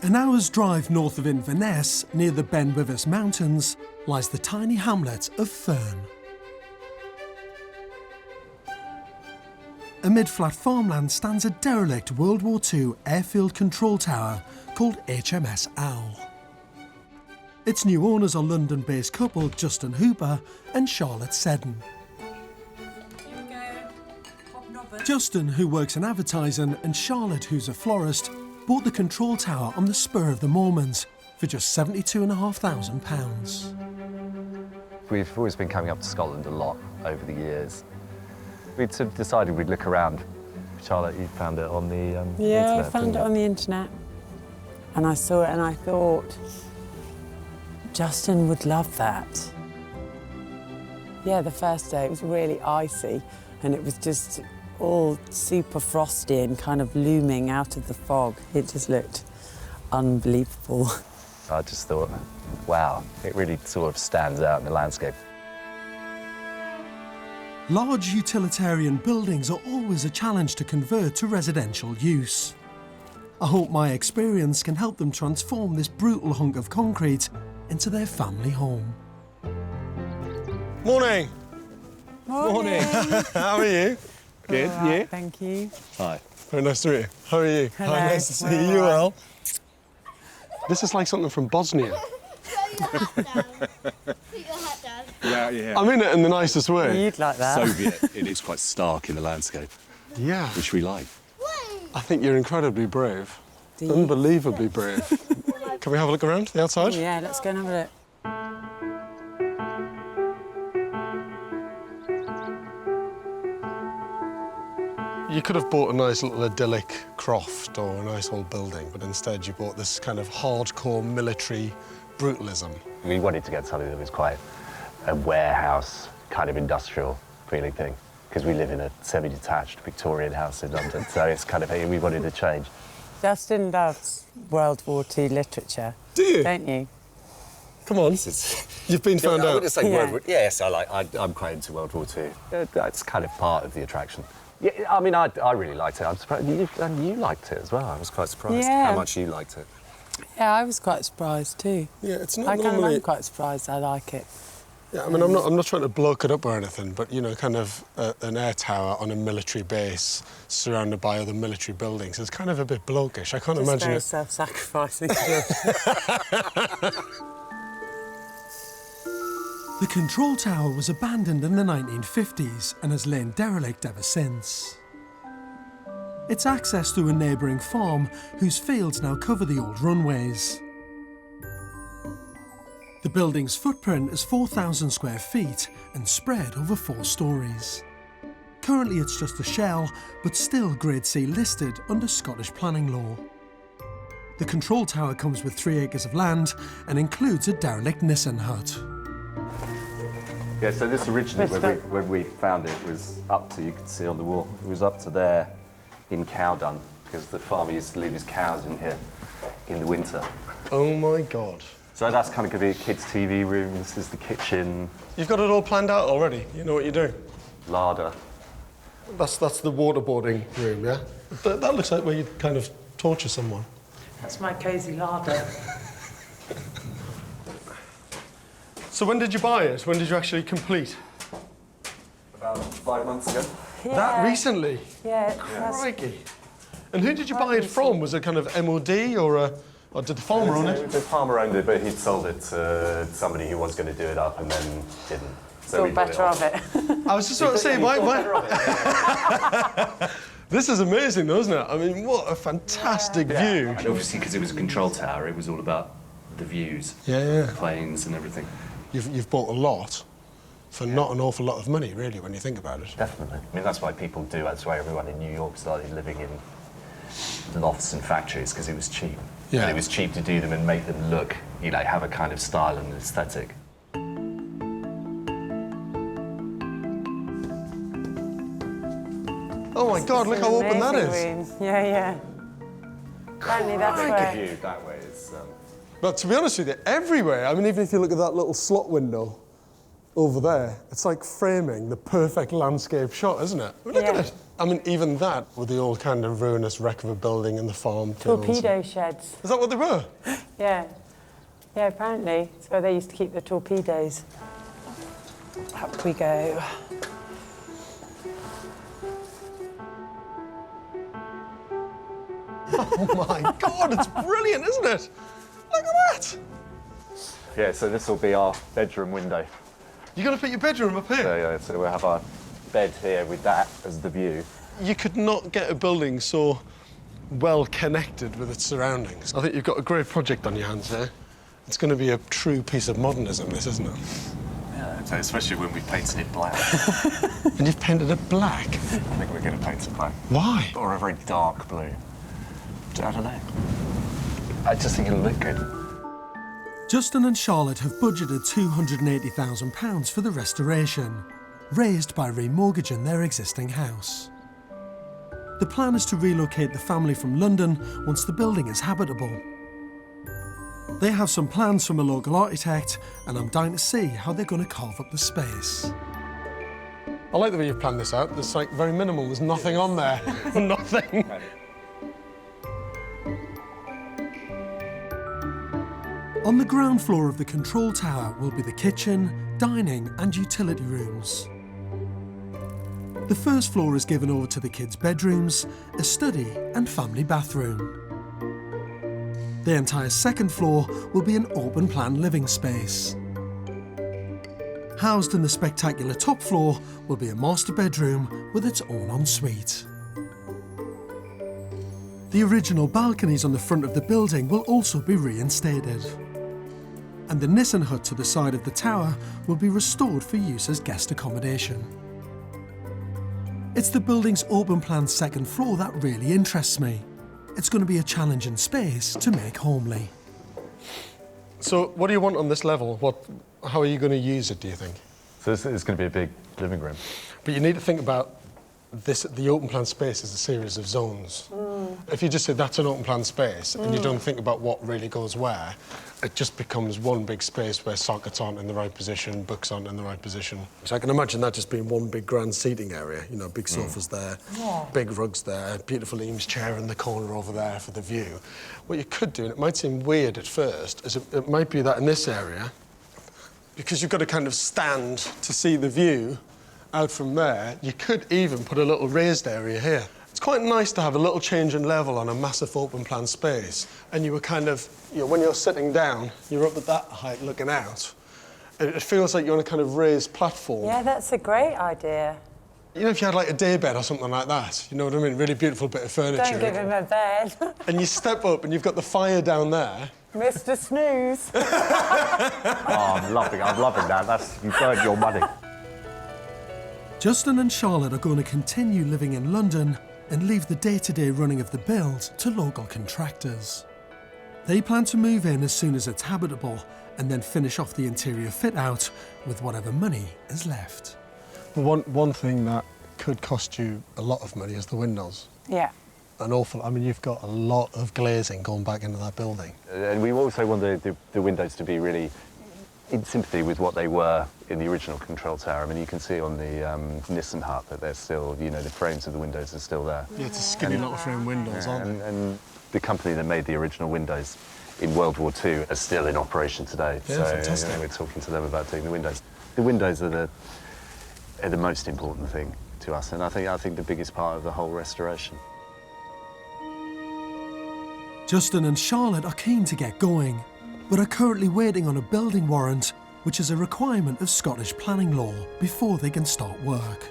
An hour's drive north of Inverness, near the Ben Wyvis Mountains, lies the tiny hamlet of Fern. Amid flat farmland stands a derelict World War II airfield control tower called HMS Owl. Its new owners are London-based couple Justin Hooper and Charlotte Seddon. Justin, who works in advertising, and Charlotte, who's a florist, bought the control tower on the spur of the moment for just £72,500. We've always been coming up to Scotland a lot over the years. We'd sort of decided we'd look around. Charlotte, you found it on the internet? Yeah, I found it on the internet. And I saw it and I thought, Justin would love that. Yeah, the first day it was really icy and it was just all super frosty and kind of looming out of the fog. It just looked unbelievable. I just thought, wow, it really sort of stands out in the landscape. Large utilitarian buildings are always a challenge to convert to residential use. I hope my experience can help them transform this brutal hunk of concrete into their family home. Morning. Morning. How are you? Good, Right, you? thank you. Hi. Very nice to meet you. How are you? Hello. Hi, nice to see We're you all right. well. This is like something from Bosnia. Put your hat down. Put your hat down. Yeah. I mean it in the nicest way. You'd like that. Soviet, it is quite stark in the landscape, Yeah. which we like. I think you're incredibly brave. Do you? Unbelievably brave. Can we have a look around the outside? Yeah, let's go and have a look. You could have bought a nice little idyllic croft or a nice old building, but instead you bought this kind of hardcore military brutalism. We wanted to get something that was quite a warehouse, kind of industrial feeling thing, because we live in a semi-detached Victorian house in London, so it's kind of, we wanted to change. Justin loves World War II literature. Do you? Don't you? Come on. You've been found I out. wouldn't say Yeah. World War... Yes, I'm quite into World War II. That's kind of part of the attraction. Yeah, I mean, I really liked it. I'm surprised you liked it as well. I was quite surprised Yeah. how much you liked it. Yeah, I was quite surprised too. Yeah, it's not I kind of normally... am quite surprised I like it. Yeah, I mean, I'm not trying to bloke it up or anything, but, you know, kind of an air tower on a military base surrounded by other military buildings is kind of a bit blokish. I can't Just imagine very it. self-sacrificing. The control tower was abandoned in the 1950s and has lain derelict ever since. It's accessed through a neighbouring farm whose fields now cover the old runways. The building's footprint is 4,000 square feet and spread over 4 storeys. Currently it's just a shell, but still Grade C listed under Scottish planning law. The control tower comes with 3 acres of land and includes a derelict Nissen hut. Yeah, so this originally, when we found it, was up to, you can see on the wall, it was up to there in cow dung, because the farmer used to leave his cows in here in the winter. Oh, my God. So that's kind of going to be a kid's TV room. This is the kitchen, You've got it all planned out already. You know what you're doing. larder. That's the waterboarding room, yeah? That looks like where you'd kind of torture someone. That's my cosy larder. So when did you buy it? When did you actually complete? About 5 months ago. That recently? Yeah. Crikey. And who did you buy it from? Was it kind of MOD or did the farmer own it? The farmer owned it, but he'd sold it to somebody who was going to do it up and then didn't. So we Thought bought it better off. of it. I was just about to say, why? This is amazing, though, isn't it? I mean, what a fantastic view. And obviously, because it was a control tower, it was all about the views, Yeah. planes and everything. You've bought a lot for not an awful lot of money, really, when you think about it. Definitely. I mean, that's why people do. That's why everyone in New York started living in lofts and factories, because it was cheap. Yeah. And it was cheap to do them and make them look, you know, have a kind of style and aesthetic. Oh my God, look how open that is. Room. Yeah. Apparently that's The where... view that way is... But to be honest with you, everywhere, I mean, even if you look at that little slot window over there, it's like framing the perfect landscape shot, isn't it? Look at it. I mean, even that, with the old kind of ruinous wreck of a building and the farm fields. Torpedo sheds. Is that what they were? Yeah. Yeah, apparently. It's where they used to keep the torpedoes. Up we go. Oh my God, it's brilliant, isn't it? Look at that. Yeah, so this will be our bedroom window. You're going to put your bedroom up here? So we'll have our bed here with that as the view. You could not get a building so well connected with its surroundings. I think you've got a great project on your hands here. It's going to be a true piece of modernism, this, isn't it? Yeah, so especially when we painted it black. And you've painted it black? I think we're going to paint it black. Why? Or a very dark blue. I don't know. I just think it'll look good. Justin and Charlotte have budgeted £280,000 for the restoration, raised by remortgaging their existing house. The plan is to relocate the family from London once the building is habitable. They have some plans from a local architect, and I'm dying to see how they're going to carve up the space. I like the way you've planned this out. It's like very minimal. There's nothing on there. Nothing. On the ground floor of the control tower will be the kitchen, dining and utility rooms. The first floor is given over to the kids' bedrooms, a study and family bathroom. The entire second floor will be an open-plan living space. Housed in the spectacular top floor will be a master bedroom with its own ensuite. The original balconies on the front of the building will also be reinstated. And the Nissen hut to the side of the tower will be restored for use as guest accommodation. It's the building's open-plan second floor that really interests me. It's going to be a challenging space to make homely. So what do you want on this level? How are you going to use it, do you think? So it's going to be a big living room. But you need to think about this, the open plan space is a series of zones. If you just say that's an open plan space and you don't think about what really goes where, it just becomes one big space where sockets aren't in the right position, books aren't in the right position. So I can imagine that just being one big grand seating area, you know, big sofas there, big rugs there, beautiful Eames chair in the corner over there for the view. What you could do, and it might seem weird at first, is it might be that in this area, because you've got to kind of stand to see the view out from there, you could even put a little raised area here. It's quite nice to have a little change in level on a massive open plan space. And you were kind of, you know, when you're sitting down, you're up at that height looking out. It feels like you're on a kind of raised platform. Yeah, that's a great idea. You know, if you had like a day bed or something like that, you know what I mean? Really beautiful bit of furniture. Don't give him a bed. And you step up and you've got the fire down there. Mr. Snooze. Oh, I'm loving that. You've earned your money. Justin and Charlotte are going to continue living in London and leave the day-to-day running of the build to local contractors. They plan to move in as soon as it's habitable and then finish off the interior fit-out with whatever money is left. One thing that could cost you a lot of money is the windows. Yeah. An awful, I mean, you've got a lot of glazing going back into that building. And we also want the windows to be really in sympathy with what they were in the original control tower. I mean, you can see on the Nissen hut that they're still, you know, the frames of the windows are still there. Yeah, it's a skinny little frame windows, aren't they? And the company that made the original windows in World War II are still in operation today. Yeah, so fantastic. you know, we're talking to them about doing the windows. The windows are the most important thing to us, and I think the biggest part of the whole restoration. Justin and Charlotte are keen to get going, but are currently waiting on a building warrant, which is a requirement of Scottish planning law before they can start work.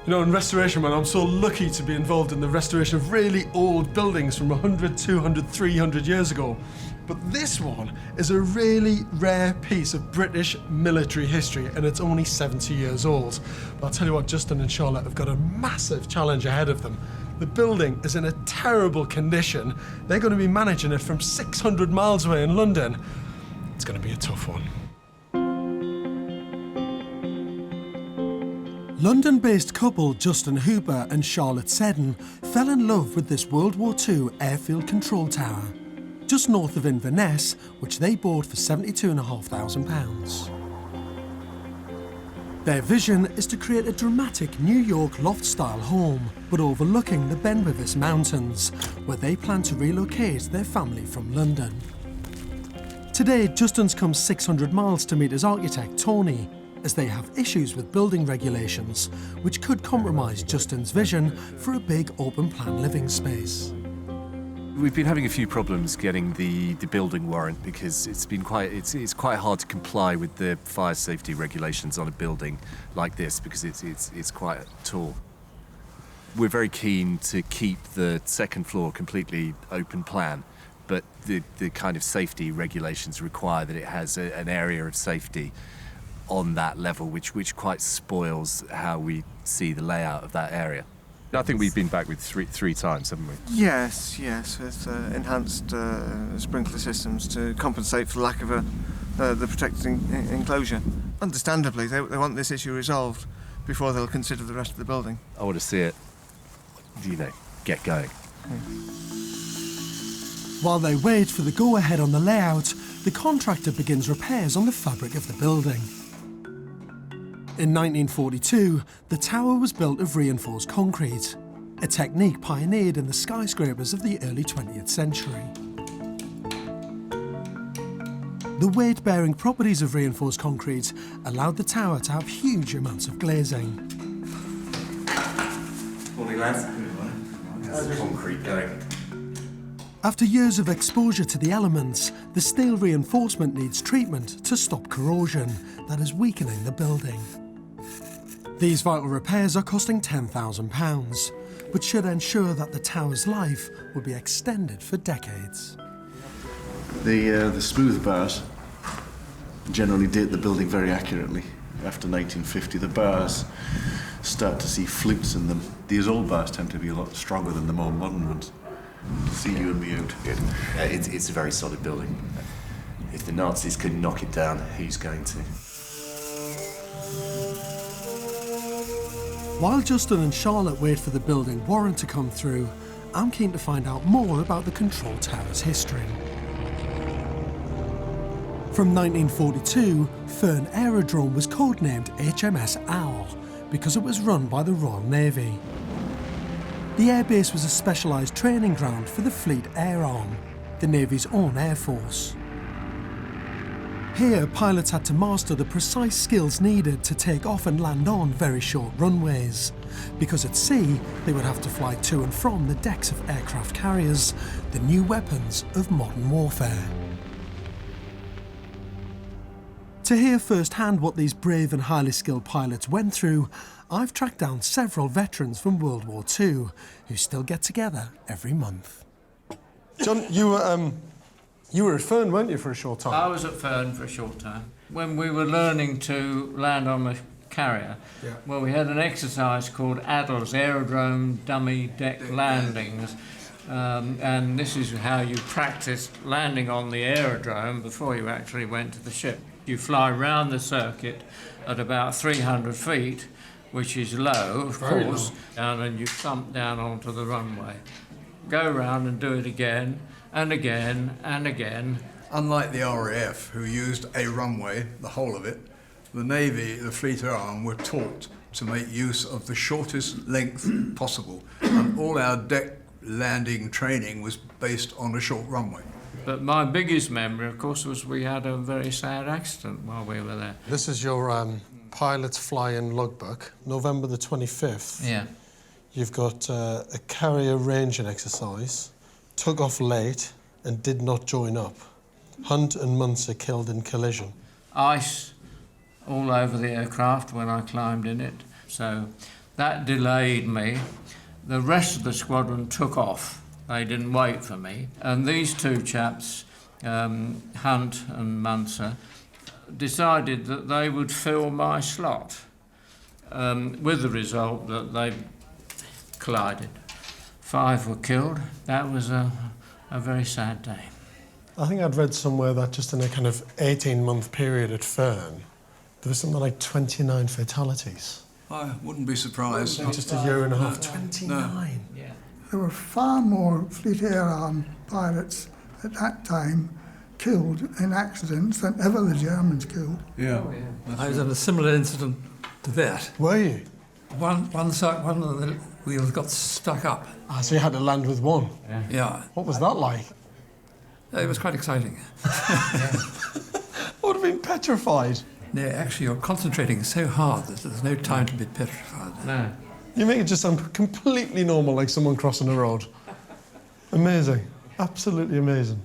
You know, in restoration, man, I'm so lucky to be involved in the restoration of really old buildings from 100, 200, 300 years ago. But this one is a really rare piece of British military history, and it's only 70 years old. But I'll tell you what, Justin and Charlotte have got a massive challenge ahead of them. The building is in a terrible condition. They're going to be managing it from 600 miles away in London. It's going to be a tough one. London-based couple Justin Hooper and Charlotte Seddon fell in love with this World War II Airfield control tower, just north of Inverness, which they bought for £72,500. Their vision is to create a dramatic New York loft-style home, but overlooking the Ben Nevis Mountains, where they plan to relocate their family from London. Today, Justin's come 600 miles to meet his architect, Tony, as they have issues with building regulations, which could compromise Justin's vision for a big open-plan living space. We've been having a few problems getting the building warrant because it's quite hard to comply with the fire safety regulations on a building like this because it's quite tall. We're very keen to keep the second floor completely open plan, but the kind of safety regulations require that it has an area of safety on that level, which quite spoils how we see the layout of that area. I think we've been back with three times, haven't we? Yes, with enhanced sprinkler systems to compensate for the lack of the protecting enclosure. Understandably, they want this issue resolved before they'll consider the rest of the building. I want to see it, get going. While they wait for the go-ahead on the layout, the contractor begins repairs on the fabric of the building. In 1942, the tower was built of reinforced concrete, a technique pioneered in the skyscrapers of the early 20th century. The weight-bearing properties of reinforced concrete allowed the tower to have huge amounts of glazing. Morning, lads. How's the concrete going? After years of exposure to the elements, the steel reinforcement needs treatment to stop corrosion that is weakening the building. These vital repairs are costing £10,000, but should ensure that the tower's life will be extended for decades. The smooth bars generally date the building very accurately. After 1950, the bars start to see flutes in them. These old bars tend to be a lot stronger than the more modern ones. See you and me out. Good. It's a very solid building. If the Nazis couldn't knock it down, who's going to? While Justin and Charlotte wait for the building warrant to come through, I'm keen to find out more about the control tower's history. From 1942, Fern Aerodrome was codenamed HMS Owl because it was run by the Royal Navy. The airbase was a specialised training ground for the Fleet Air Arm, the Navy's own air force. Here, pilots had to master the precise skills needed to take off and land on very short runways, because at sea they would have to fly to and from the decks of aircraft carriers, the new weapons of modern warfare. To hear firsthand what these brave and highly skilled pilots went through, I've tracked down several veterans from World War II who still get together every month. John, you were at Fern, weren't you, for a short time? I was at Fern for a short time. When we were learning to land on a carrier, well, we had an exercise called ADLS, Aerodrome Dummy Deck Landings, and this is how you practiced landing on the aerodrome before you actually went to the ship. You fly round the circuit at about 300 feet, which is low, of course, and you thump down onto the runway. Go round and do it again, and again, and again. Unlike the RAF, who used a runway, the whole of it, the Navy, the Fleet Air Arm, were taught to make use of the shortest length possible, and all our deck landing training was based on a short runway. But my biggest memory, of course, was we had a very sad accident while we were there. This is your pilot's fly-in logbook, November the 25th. Yeah. You've got a carrier ranging exercise, took off late and did not join up. Hunt and Munster killed in collision. Ice all over the aircraft when I climbed in it, so that delayed me. The rest of the squadron took off. They didn't wait for me. And these two chaps, Hunt and Munster, decided that they would fill my slot, with the result that they collided. 5 were killed. That was a very sad day. I think I'd read somewhere that just in a kind of 18-month period at Fern, there was something like 29 fatalities. I wouldn't be surprised. Just a year and a half. 29? No. Yeah. There were far more Fleet Air Arm pilots at that time killed in accidents than ever the Germans killed. Yeah. I was in a similar incident to that. Were you? One of the wheels got stuck up. Ah, so you had to land with one? Yeah. What was that like? It was quite exciting. I would have been petrified. No, actually, you're concentrating so hard that there's no time to be petrified. No. You make it just sound completely normal, like someone crossing the road. Amazing. Absolutely amazing.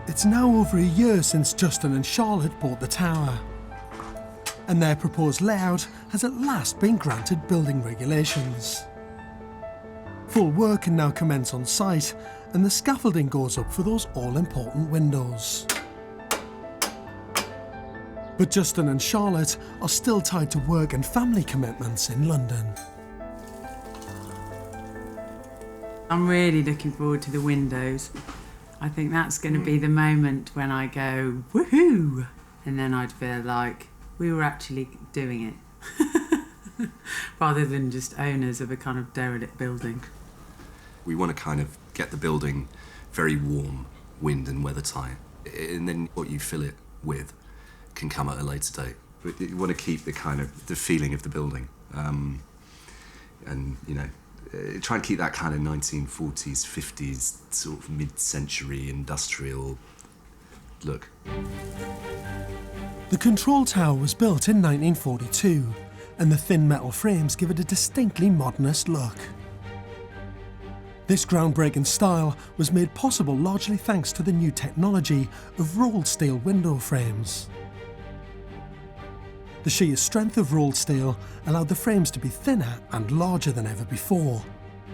It's now over a year since Justin and Charlotte bought the tower, and their proposed layout has at last been granted building regulations. Full work can now commence on site, and the scaffolding goes up for those all-important windows. But Justin and Charlotte are still tied to work and family commitments in London. I'm really looking forward to the windows. I think that's going to be the moment when I go, woohoo! And then I'd feel like we were actually doing it. Rather than just owners of a kind of derelict building. We want to kind of get the building very warm, wind and weather tight, and then what you fill it with can come at a later date. But you want to keep the kind of the feeling of the building, and you know, try and keep that kind of 1940s, 50s sort of mid-century industrial look. The control tower was built in 1942, and the thin metal frames give it a distinctly modernist look. This groundbreaking style was made possible largely thanks to the new technology of rolled steel window frames. The sheer strength of rolled steel allowed the frames to be thinner and larger than ever before.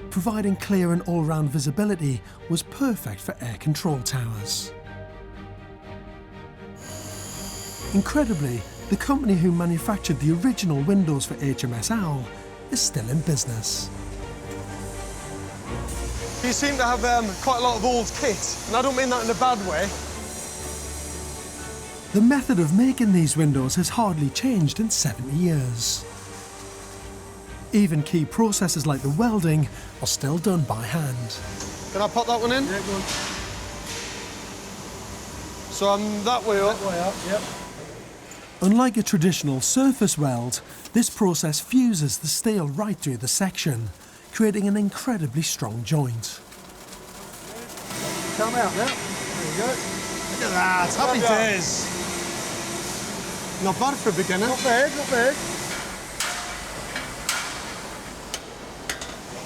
Providing clear and all-round visibility was perfect for air control towers. Incredibly, the company who manufactured the original windows for HMS Owl is still in business. You seem to have quite a lot of old kit, and I don't mean that in a bad way. The method of making these windows has hardly changed in 70 years. Even key processes like the welding are still done by hand. Can I pop that one in? Yeah, go on. So I'm that way up? That way up, yep. Unlike a traditional surface weld, this process fuses the steel right through the section, creating an incredibly strong joint. Come out now. There you go. Look at that. Happy days. Not bad for a beginner. Not bad, not bad.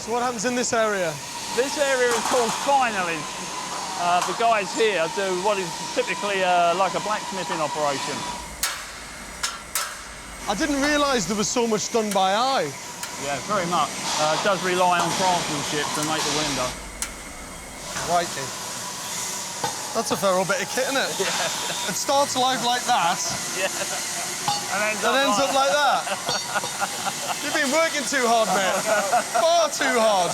So what happens in this area? This area is called fineling. The guys here do what is typically like a blacksmithing operation. I didn't realise there was so much done by eye. Yeah, very much. It does rely on craftsmanship to make the window. Righty. That's a fair old bit of kit, isn't it? Yeah. It starts life like that. Yeah. And ends up like that. You've been working too hard, mate. Far too hard.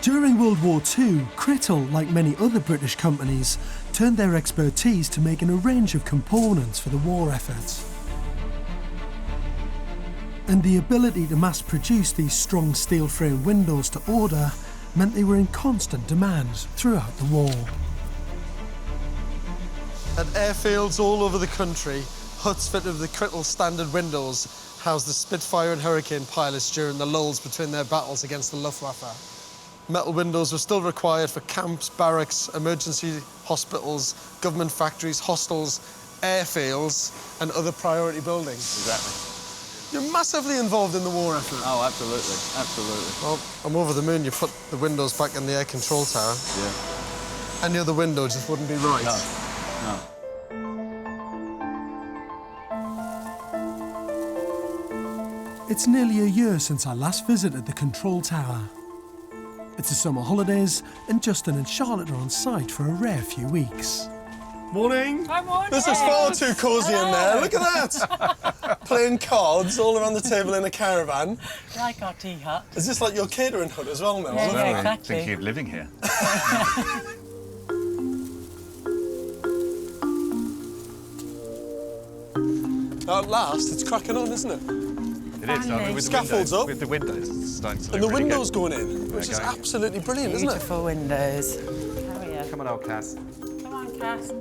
During World War II, Crittall, like many other British companies, turned their expertise to making a range of components for the war effort. And the ability to mass-produce these strong steel frame windows to order meant they were in constant demand throughout the war. At airfields all over the country, huts fitted with the Crittall standard windows housed the Spitfire and Hurricane pilots during the lulls between their battles against the Luftwaffe. Metal windows were still required for camps, barracks, emergency hospitals, government factories, hostels, airfields, and other priority buildings. Exactly. You're massively involved in the war effort. Oh, absolutely, absolutely. Well, I'm over the moon you put the windows back in the air control tower. Yeah. Any other window just wouldn't be right. No, no. It's nearly a year since I last visited the control tower. It's the summer holidays, and Justin and Charlotte are on site for a rare few weeks. Morning. Hi, morning. This is far too cosy in there. Look at that. Playing cards all around the table in a caravan. Like our tea hut. Is this like your catering hut as well, Mel? Yeah, exactly. Thinking of living here. At last, it's cracking on, isn't it? It is. I mean, with Scaffolds the windows, up. with the windows, it's starting to look And the really windows good. going in, which is absolutely brilliant, isn't it? Beautiful windows. Can on, old Cass. Come on, Cass.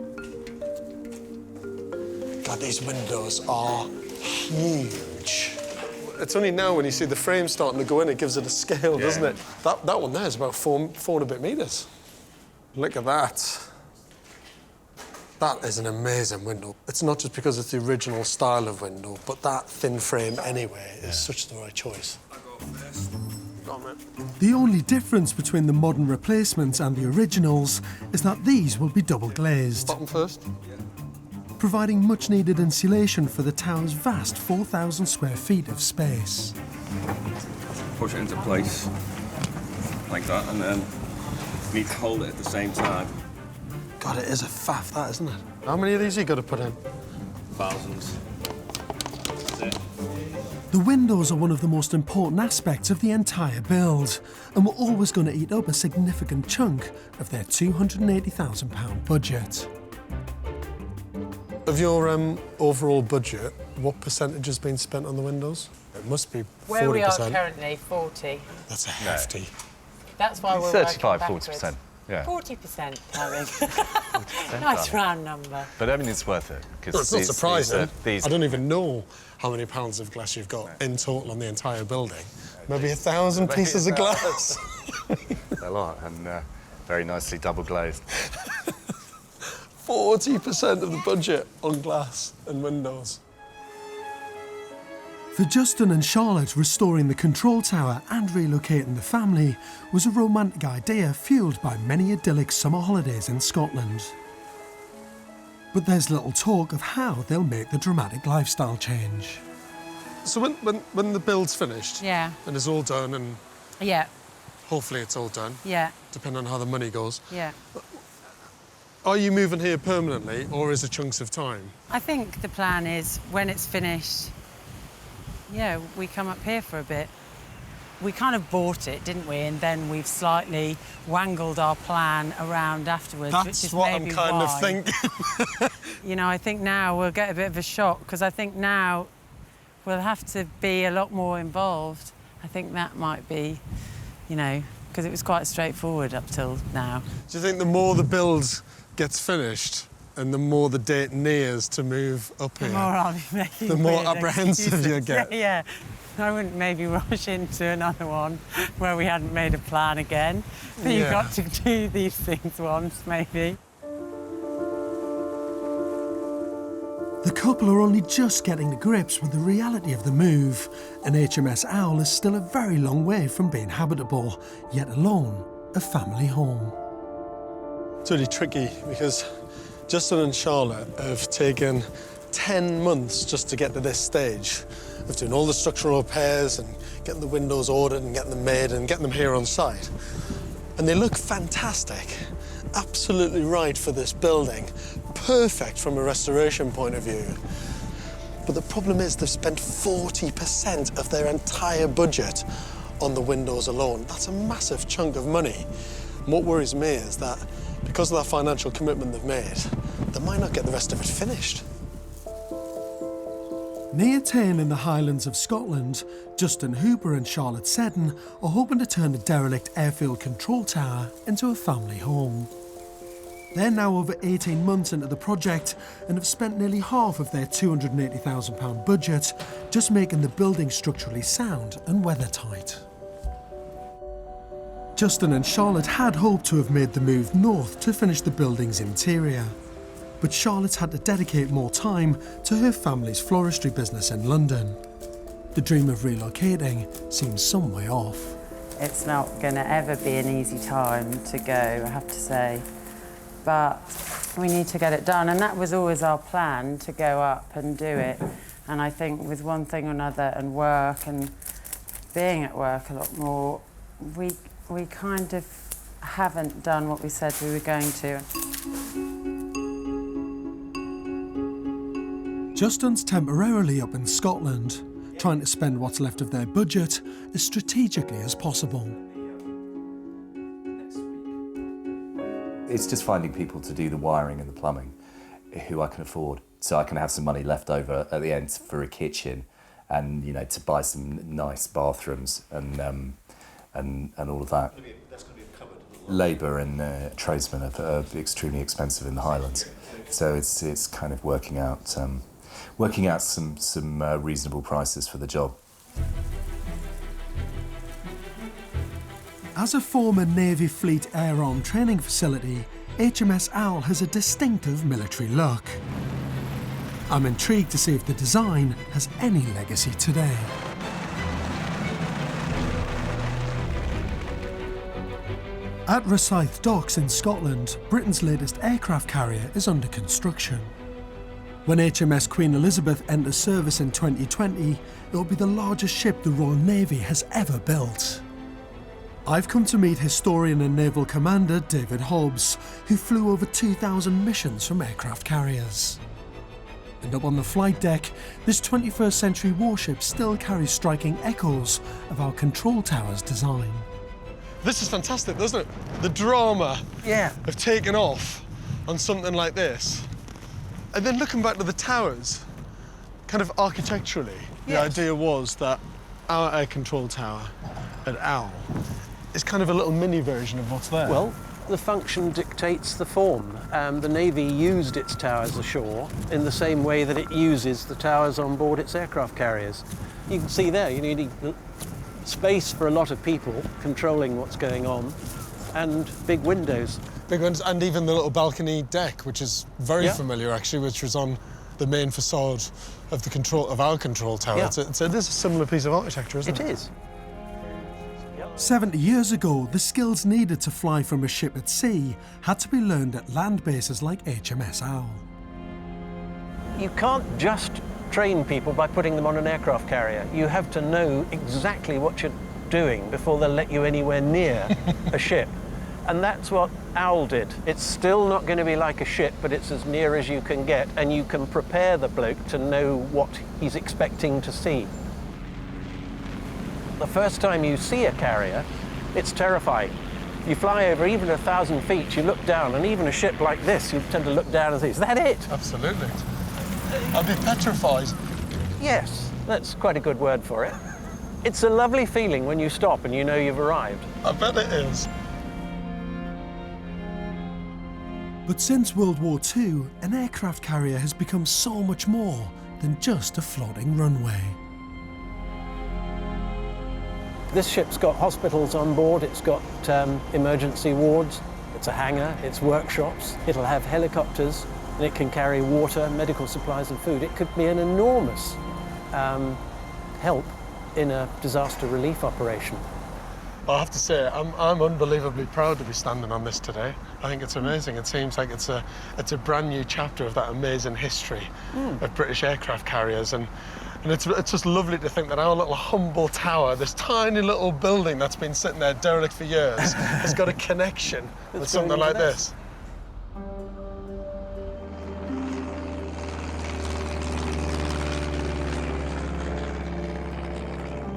God, these windows are huge. It's only now when you see the frame starting to go in, it gives it a scale, doesn't it? That one there is about four and a bit metres. Look at that. That is an amazing window. It's not just because it's the original style of window, but that thin frame anyway is such the right choice. The only difference between the modern replacements and the originals is that these will be double glazed. Bottom first. Providing much needed insulation for the tower's vast 4,000 square feet of space. Push it into place like that, and then you need to hold it at the same time. God, it is a faff, that, isn't it? How many of these you got to put in? Thousands. That's it. The windows are one of the most important aspects of the entire build, and were always going to eat up a significant chunk of their £280,000 budget. Of your overall budget, what percentage has been spent on the windows? It must be 40%. Where we are currently, 40. That's a hefty. That's why we're 35, working 40%. Yeah. 40%, I think. Nice round number. But I mean, it's worth it. Well, it's not surprising. I don't even know how many pounds of glass you've got in total on the entire building. Maybe 1,000 pieces of glass. A lot, and very nicely double glazed. 40% of the budget on glass and windows. For Justin and Charlotte, restoring the control tower and relocating the family was a romantic idea fueled by many idyllic summer holidays in Scotland. But there's little talk of how they'll make the dramatic lifestyle change. So when the build's finished, Yeah. and it's all done, and Yeah. hopefully it's all done, Yeah. depending on how the money goes, Yeah. are you moving here permanently, or is it chunks of time? I think the plan is when it's finished, yeah, we come up here for a bit. We kind of bought it, didn't we? And then we've slightly wangled our plan around afterwards, which That's is what maybe I'm kind why. of thinking. You know, I think now we'll get a bit of a shock because I think now we'll have to be a lot more involved. I think that might be, you know, because it was quite straightforward up till now. Do you think the more the build gets finished and the more the date nears to move up here, The more I'll be making the more weird apprehensive excuses. you get? Yeah. I wouldn't maybe rush into another one where we hadn't made a plan again. But you've got to do these things once, maybe. The couple are only just getting to grips with the reality of the move, and HMS Owl is still a very long way from being habitable, yet alone a family home. It's really tricky because Justin and Charlotte have taken 10 months just to get to this stage of doing all the structural repairs and getting the windows ordered and getting them made and getting them here on site. And they look fantastic, absolutely right for this building, perfect from a restoration point of view. But the problem is they've spent 40% of their entire budget on the windows alone. That's a massive chunk of money. And what worries me is that because of that financial commitment they've made, they might not get the rest of it finished. Near Tane in the Highlands of Scotland, Justin Hooper and Charlotte Seddon are hoping to turn the derelict Airfield control tower into a family home. They're now over 18 months into the project and have spent nearly half of their £280,000 budget just making the building structurally sound and weathertight. Justin and Charlotte had hoped to have made the move north to finish the building's interior, but Charlotte had to dedicate more time to her family's floristry business in London. The dream of relocating seems some way off. It's not going to ever be an easy time to go, I have to say. But we need to get it done, and that was always our plan, to go up and do it. And I think with one thing or another and work and being at work a lot more, we kind of haven't done what we said we were going to. Justin's temporarily up in Scotland, trying to spend what's left of their budget as strategically as possible. It's just finding people to do the wiring and the plumbing who I can afford, so I can have some money left over at the end for a kitchen, and you know, to buy some nice bathrooms and all of that. That's going to be a cupboard. Labour and tradesmen are extremely expensive in the Highlands, so it's kind of working out some reasonable prices for the job. As a former Navy Fleet Air Arm training facility, HMS Owl has a distinctive military look. I'm intrigued to see if the design has any legacy today. At Rosyth Docks in Scotland, Britain's latest aircraft carrier is under construction. When HMS Queen Elizabeth enters service in 2020, it will be the largest ship the Royal Navy has ever built. I've come to meet historian and naval commander David Hobbs, who flew over 2,000 missions from aircraft carriers. And up on the flight deck, this 21st century warship still carries striking echoes of our control tower's design. This is fantastic, doesn't it? The drama of taking off on something like this. And then looking back to the towers, kind of architecturally, the idea was that our air control tower at Owl is kind of a little mini version of what's there. Well, the function dictates the form. The Navy used its towers ashore in the same way that it uses the towers on board its aircraft carriers. You can see there, you need space for a lot of people controlling what's going on, and big windows. Big ones, and even the little balcony deck, which is very familiar actually, which was on the main facade of our control tower. Yeah. It is a similar piece of architecture, isn't it? It is. 70 years ago, the skills needed to fly from a ship at sea had to be learned at land bases like HMS Owl. You can't just train people by putting them on an aircraft carrier. You have to know exactly what you're doing before they'll let you anywhere near a ship. And that's what Owl did. It's still not going to be like a ship, but it's as near as you can get, and you can prepare the bloke to know what he's expecting to see. The first time you see a carrier, it's terrifying. You fly over even 1,000 feet, you look down, and even a ship like this, you tend to look down and think, is that it? Absolutely. I'd be petrified. Yes, that's quite a good word for it. It's a lovely feeling when you stop and you know you've arrived. I bet it is. But since World War II, an aircraft carrier has become so much more than just a floating runway. This ship's got hospitals on board, it's got emergency wards, it's a hangar, it's workshops, it'll have helicopters, and it can carry water, medical supplies and food. It could be an enormous help in a disaster relief operation. I have to say, I'm unbelievably proud to be standing on this today. I think it's amazing. It seems like it's a brand new chapter of that amazing history of British aircraft carriers. And it's just lovely to think that our little humble tower, this tiny little building that's been sitting there derelict for years, has got a connection with something like this.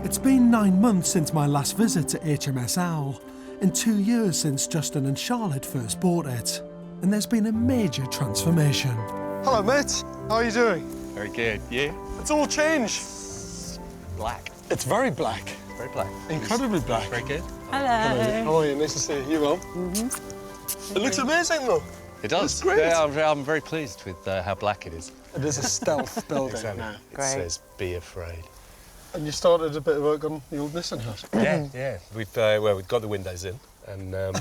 It's been 9 months since my last visit to HMS Owl, and 2 years since Justin and Charlotte first bought it. And there's been a major transformation. Hello, mate. How are you doing? Very good. You? It's all changed. Black. It's very black. Very black. Incredibly black. Very good. Hello. How are you? Nice to see you. You well? Mm-hmm. It looks amazing, though. It does. It's great. Yeah, I'm very pleased with how black it is. It is a stealth building exactly. now. It says, "Be afraid." And you started a bit of work on the old Nissan house. Yeah. We've got the windows in, and no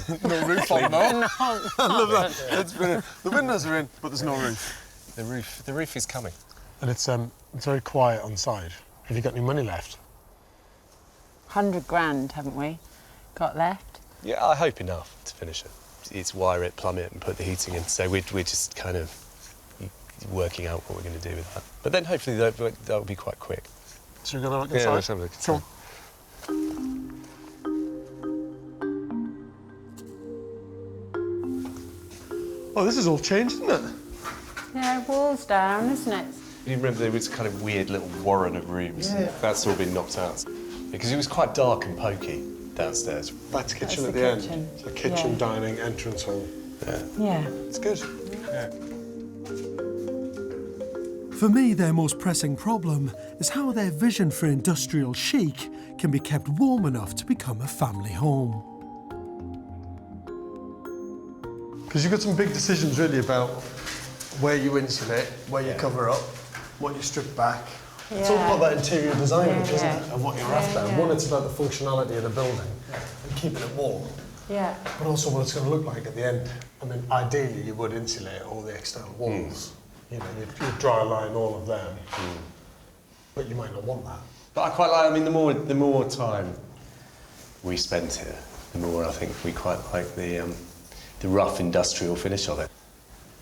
roof on though. I love that. The windows are in, but there's no roof. The roof is coming. And it's very quiet on side. Have you got any money left? 100 grand, haven't we got left? Yeah, I hope enough to finish it. It's wire it, plumb it, and put the heating in. So we're just kind of working out what we're going to do with that. But then hopefully that will be quite quick. So you're going to look inside? Yeah, let's have a look. Come on. Oh, this is all changed, isn't it? Yeah, wall's down, isn't it? You remember there was kind of weird little warren of rooms. Yeah. That's all been knocked out. Because it was quite dark and pokey downstairs. That's the kitchen at the end. It's a kitchen, dining, entrance hall. Yeah. It's good. Yeah. For me, their most pressing problem is how their vision for industrial chic can be kept warm enough to become a family home. Because you've got some big decisions really about where you insulate, where you cover up, what you strip back. It's all about that interior design, isn't it, of what you're after. And one, it's about the functionality of the building and keeping it warm. Yeah. But also what it's going to look like at the end. I mean, ideally, you would insulate all the external walls. You know, you'd dry line all of them. But you might not want that. But I quite like, I mean, the more time we spend here, the more I think we quite like the rough industrial finish of it.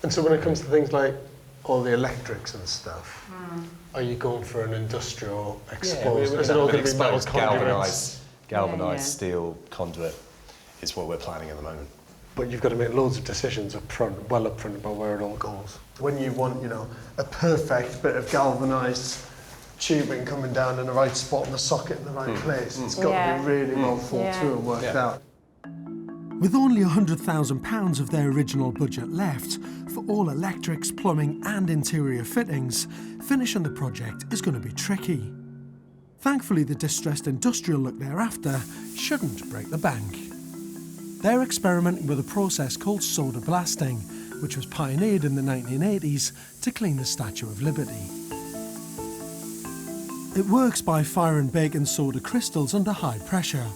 And so when it comes to things like all the electrics and stuff, are you going for an industrial exposed? Yeah, is it all going to be metal galvanised steel conduit is what we're planning at the moment. But you've got to make loads of decisions up front, well up front about where it all goes. When you want, you know, a perfect bit of galvanised tubing coming down in the right spot and the socket in the right place, it's got to be really well thought through and worked out. With only £100,000 of their original budget left for all electrics, plumbing and interior fittings, finishing the project is going to be tricky. Thankfully, the distressed industrial look thereafter shouldn't break the bank. They're experimenting with a process called soda blasting, which was pioneered in the 1980s to clean the Statue of Liberty. It works by firing baking soda crystals under high pressure,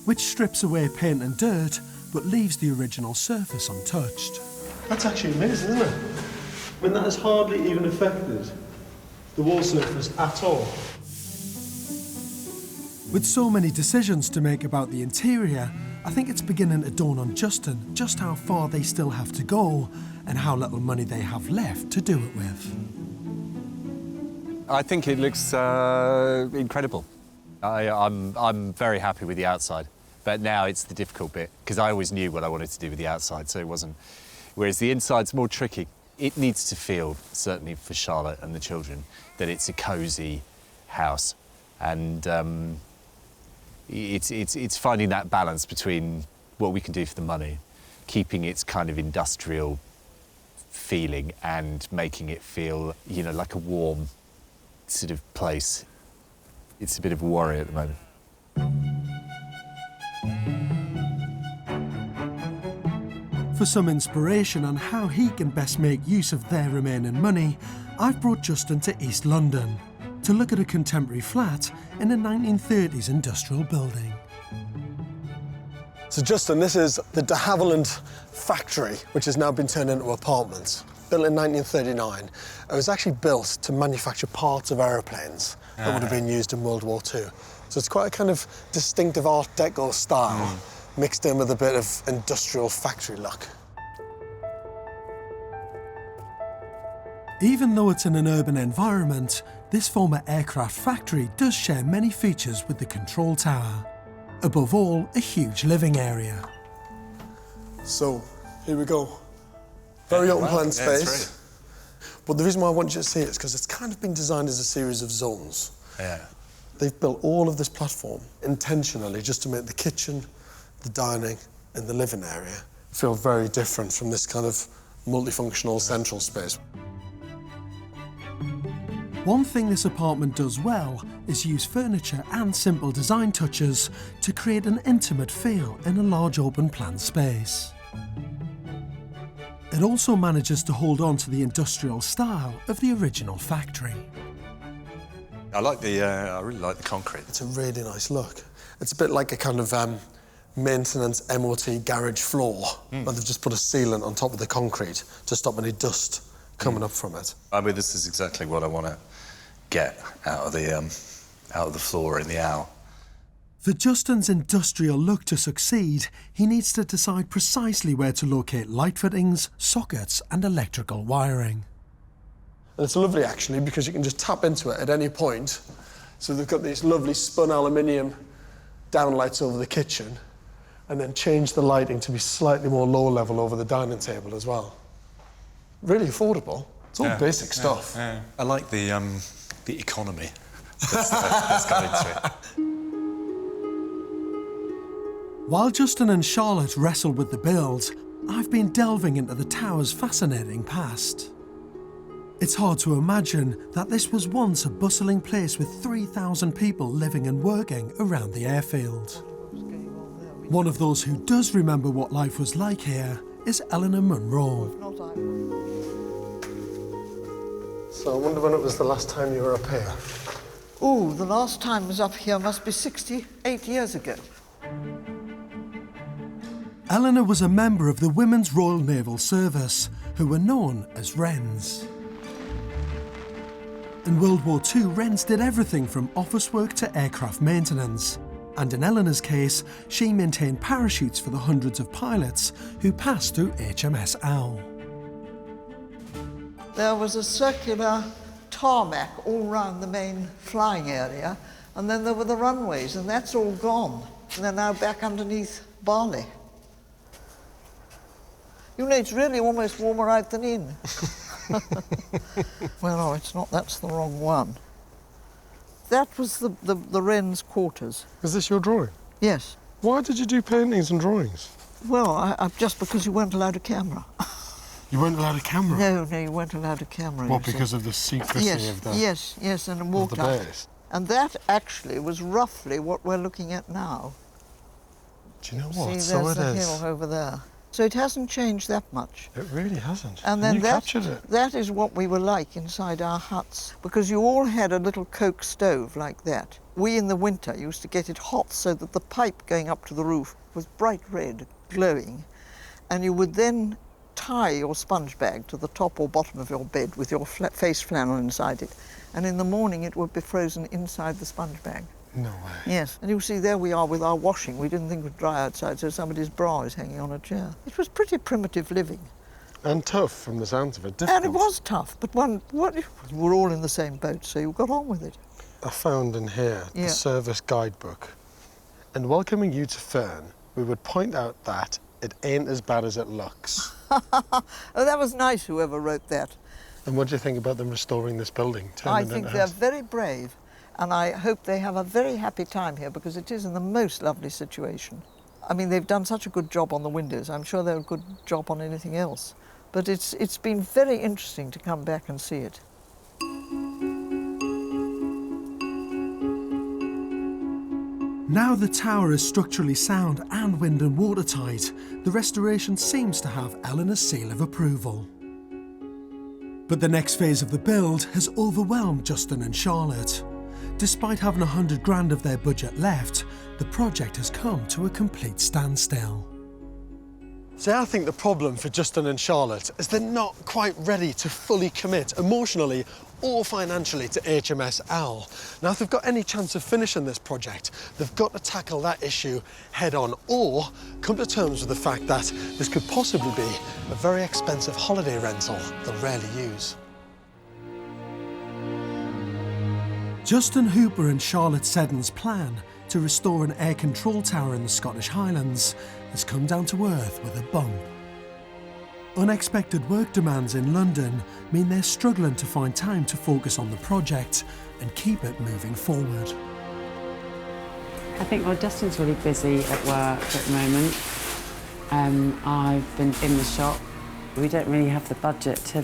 which strips away paint and dirt but leaves the original surface untouched. That's actually amazing, isn't it? I mean, that has hardly even affected the wall surface at all. With so many decisions to make about the interior, I think it's beginning to dawn on Justin just how far they still have to go and how little money they have left to do it with. I think it looks incredible. I'm very happy with the outside, but now it's the difficult bit, because I always knew what I wanted to do with the outside, so it wasn't. Whereas the inside's more tricky. It needs to feel, certainly for Charlotte and the children, that it's a cosy house, and it's finding that balance between what we can do for the money, keeping its kind of industrial feeling and making it feel, you know, like a warm sort of place. It's a bit of a worry at the moment. For some inspiration on how he can best make use of their remaining money, I've brought Justin to East London to look at a contemporary flat in a 1930s industrial building. So Justin, this is the de Havilland factory, which has now been turned into apartments. Built in 1939. It was actually built to manufacture parts of aeroplanes that would have been used in World War II. So it's quite a kind of distinctive Art Deco style, mixed in with a bit of industrial factory look. Even though it's in an urban environment, this former aircraft factory does share many features with the control tower. Above all, a huge living area. So, here we go. Very open plan space. But the reason why I want you to see it is because it's kind of been designed as a series of zones. Yeah. They've built all of this platform intentionally just to make the kitchen, the dining and the living area feel very different from this kind of multifunctional central space. One thing this apartment does well is use furniture and simple design touches to create an intimate feel in a large open plan space. It also manages to hold on to the industrial style of the original factory. I really like the concrete. It's a really nice look. It's a bit like a kind of maintenance MOT garage floor, where they've just put a sealant on top of the concrete to stop any dust coming up from it. I mean, this is exactly what I want to get out of the floor in the owl. For Justin's industrial look to succeed, he needs to decide precisely where to locate light fittings, sockets and electrical wiring. And it's lovely actually because you can just tap into it at any point. So they've got these lovely spun aluminium downlights over the kitchen and then change the lighting to be slightly more low level over the dining table as well. Really affordable. It's all basic stuff. Yeah. I like the economy that's gone into it. While Justin and Charlotte wrestled with the build, I've been delving into the tower's fascinating past. It's hard to imagine that this was once a bustling place with 3,000 people living and working around the airfield. One of those who does remember what life was like here is Eleanor Munro. So I wonder when it was the last time you were up here? Oh, the last time I was up here must be 68 years ago. Eleanor was a member of the Women's Royal Naval Service, who were known as WRENs. In World War II, WRENs did everything from office work to aircraft maintenance. And in Eleanor's case, she maintained parachutes for the hundreds of pilots who passed through HMS Owl. There was a circular tarmac all round the main flying area, and then there were the runways, and that's all gone. And they're now back underneath Barley. You know, it's really almost warmer out than in. Well, no, it's not. That's the wrong one. That was the WREN's quarters. Is this your drawing? Yes. Why did you do paintings and drawings? Well, just because you weren't allowed a camera. You weren't allowed a camera? No, you weren't allowed a camera. What, because of the secrecy of the... Yes, and a walk the base. And that actually was roughly what we're looking at now. Do you know what? See, there's the hill over there. So it hasn't changed that much. It really hasn't. And then you captured it. That is what we were like inside our huts, because you all had a little coke stove like that. We, in the winter, used to get it hot so that the pipe going up to the roof was bright red, glowing, and you would then tie your sponge bag to the top or bottom of your bed with your face flannel inside it, and in the morning it would be frozen inside the sponge bag. No way. Yes, and you see, there we are with our washing. We didn't think it would dry outside, so somebody's bra is hanging on a chair. It was pretty primitive living. And tough, from the sounds of it. Difficult. And it was tough, but we're all in the same boat, so you got on with it. I found in here the service guidebook. And welcoming you to Fern, we would point out that it ain't as bad as it looks. Oh, that was nice, whoever wrote that. And what do you think about them restoring this building? I think they're very brave. And I hope they have a very happy time here, because it is in the most lovely situation. I mean, they've done such a good job on the windows. I'm sure they're a good job on anything else. But it's been very interesting to come back and see it. Now the tower is structurally sound and wind and watertight, the restoration seems to have Eleanor's seal of approval. But the next phase of the build has overwhelmed Justin and Charlotte. Despite having 100 grand of their budget left, the project has come to a complete standstill. See, I think the problem for Justin and Charlotte is they're not quite ready to fully commit emotionally or financially to HMS Owl. Now, if they've got any chance of finishing this project, they've got to tackle that issue head on, or come to terms with the fact that this could possibly be a very expensive holiday rental they'll rarely use. Justin Hooper and Charlotte Seddon's plan to restore an air control tower in the Scottish Highlands has come down to earth with a bump. Unexpected work demands in London mean they're struggling to find time to focus on the project and keep it moving forward. I think, well, Justin's really busy at work at the moment. I've been in the shop. We don't really have the budget to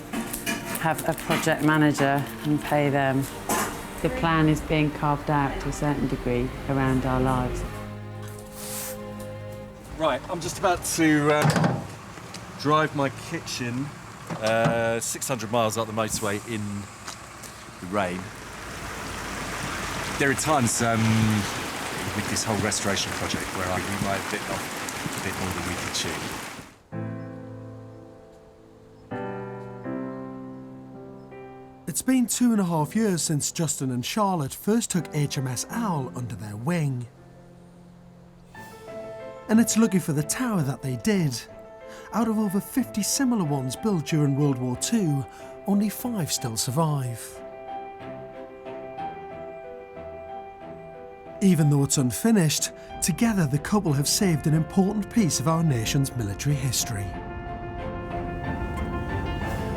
have a project manager and pay them. The plan is being carved out to a certain degree around our lives. Right, I'm just about to drive my kitchen 600 miles up the motorway in the rain. There are times with this whole restoration project where we might have bitten off a bit more than we could chew. It's been 2.5 years since Justin and Charlotte first took HMS Owl under their wing. And it's lucky for the tower that they did. Out of over 50 similar ones built during World War II, only 5 still survive. Even though it's unfinished, together the couple have saved an important piece of our nation's military history.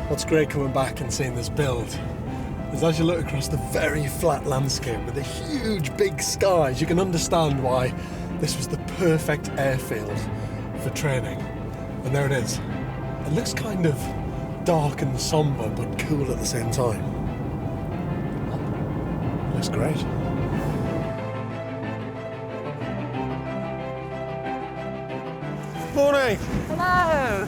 What's great coming back and seeing this build is as you look across the very flat landscape with the huge big skies, you can understand why this was the perfect airfield for training. And there it is. It looks kind of dark and sombre, but cool at the same time. It looks great. Morning. Hello.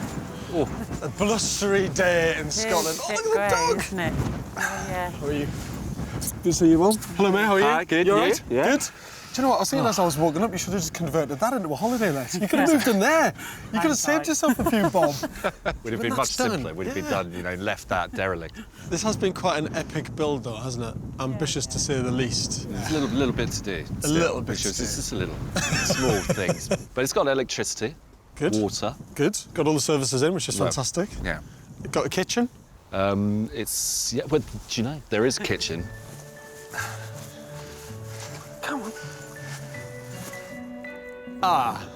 Oh, a blustery day in Scotland. Oh, look at the dog! Isn't it? Yeah. How are you? Good to see you, Will. Hello, mate. How are you? Hi, good. You all You? right? Yeah. Good. Do you know what? I was thinking as I was walking up, you should have just converted that into a holiday let. You could have moved in there. You could have saved yourself a few bob. Would have been much simpler. Would have been done, you know, left that derelict. This has been quite an epic build, though, hasn't it? Ambitious to say the least. There's a little bit to do. A little bit to do. It's just a little. Small things. But it's got electricity. Good. Water. Good. Got all the services in, which is fantastic. Yeah. Got a kitchen? It's... Yeah, well, do you know, there is a kitchen. Come on. Ah.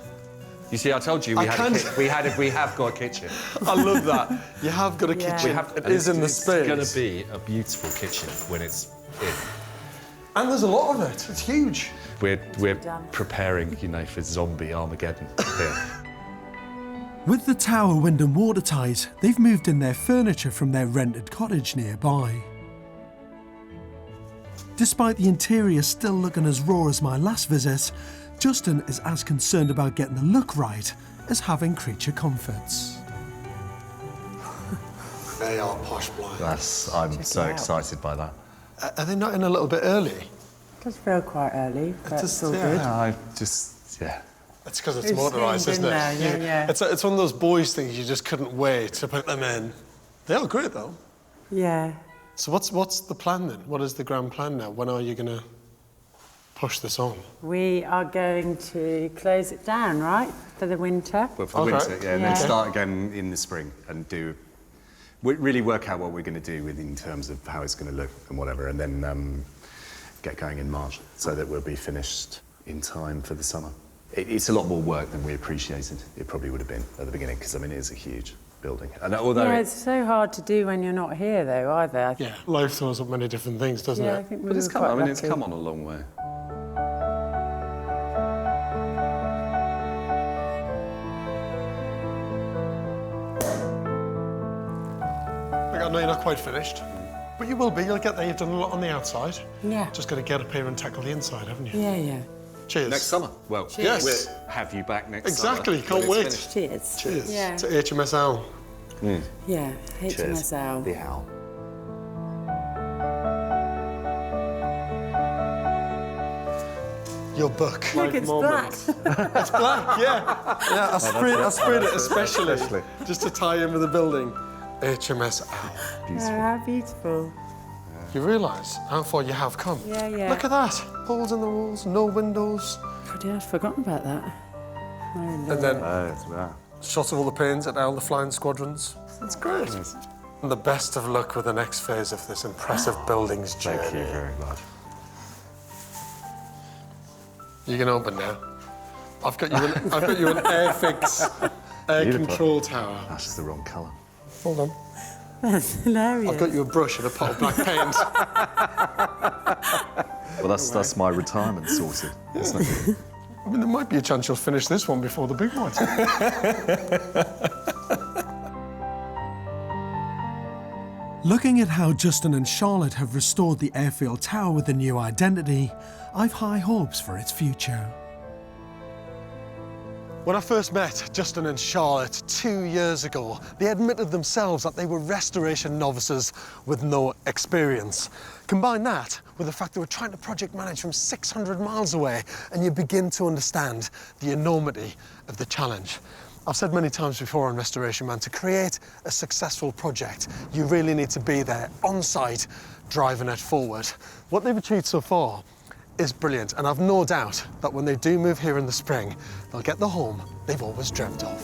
You see, I told you we have got a kitchen. I love that. You have got a kitchen. It is in the space. It's going to be a beautiful kitchen when it's in. And there's a lot of it. It's huge. We're preparing, you know, for zombie Armageddon here. With the tower wind and watertight, they've moved in their furniture from their rented cottage nearby. Despite the interior still looking as raw as my last visit, Justin is as concerned about getting the look right as having creature comforts. They are posh blinds. I'm so excited by that. Are they not in a little bit early? It does feel quite early, but it's all good. Yeah, It's because it's motorised, isn't it? Yeah. It's one of those boys things you just couldn't wait to put them in. They are great, though. Yeah. So what's the plan then? What is the grand plan now? When are you going to push this on? We are going to close it down, right, for the winter. Well, for winter, yeah, and then start again in the spring and really work out what we're going to do in terms of how it's going to look and whatever, and then get going in March so that we'll be finished in time for the summer. It's a lot more work than we appreciated. It probably would have been at the beginning because, I mean, it is a huge building. And although it's so hard to do when you're not here, though, either. Yeah, life throws up many different things, doesn't it? I think we but it's were quite lucky. it's come on a long way. I know you're not quite finished, but you will be. You'll get there. You've done a lot on the outside. Yeah. Just got to get up here and tackle the inside, haven't you? Yeah. Cheers. Next summer. Well, yes. We'll have you back next summer. Exactly. Can't wait. Cheers. Cheers. Yeah. To HMS Owl. Yeah, HMS Owl. The Owl. Your book. Look, it's black. It's black, yeah. Yeah, I sprayed it especially just to tie in with the building. HMS Owl. Beautiful. Oh, how beautiful. You realise how far you have come? Yeah. Look at that. Holes in the walls, no windows. God, yeah, I'd forgotten about that. And then shots of all the planes at Owl, the flying squadrons. It's great. And the best of luck with the next phase of this impressive buildings journey. Thank you very much. You can open now. I've got you an Airfix air control tower. That's just the wrong colour. Hold on. That's hilarious. I've got you a brush and a pot of black paint. Well, that's my retirement sorted, isn't it? I mean, there might be a chance you'll finish this one before the big one. Looking at how Justin and Charlotte have restored the Airfield Tower with a new identity, I've high hopes for its future. When I first met Justin and Charlotte 2 years ago, they admitted themselves that they were restoration novices with no experience. Combine that with the fact they were trying to project manage from 600 miles away, and you begin to understand the enormity of the challenge. I've said many times before on Restoration Man, to create a successful project, you really need to be there on site, driving it forward. What they've achieved so far is brilliant, and I've no doubt that when they do move here in the spring, they'll get the home they've always dreamt of.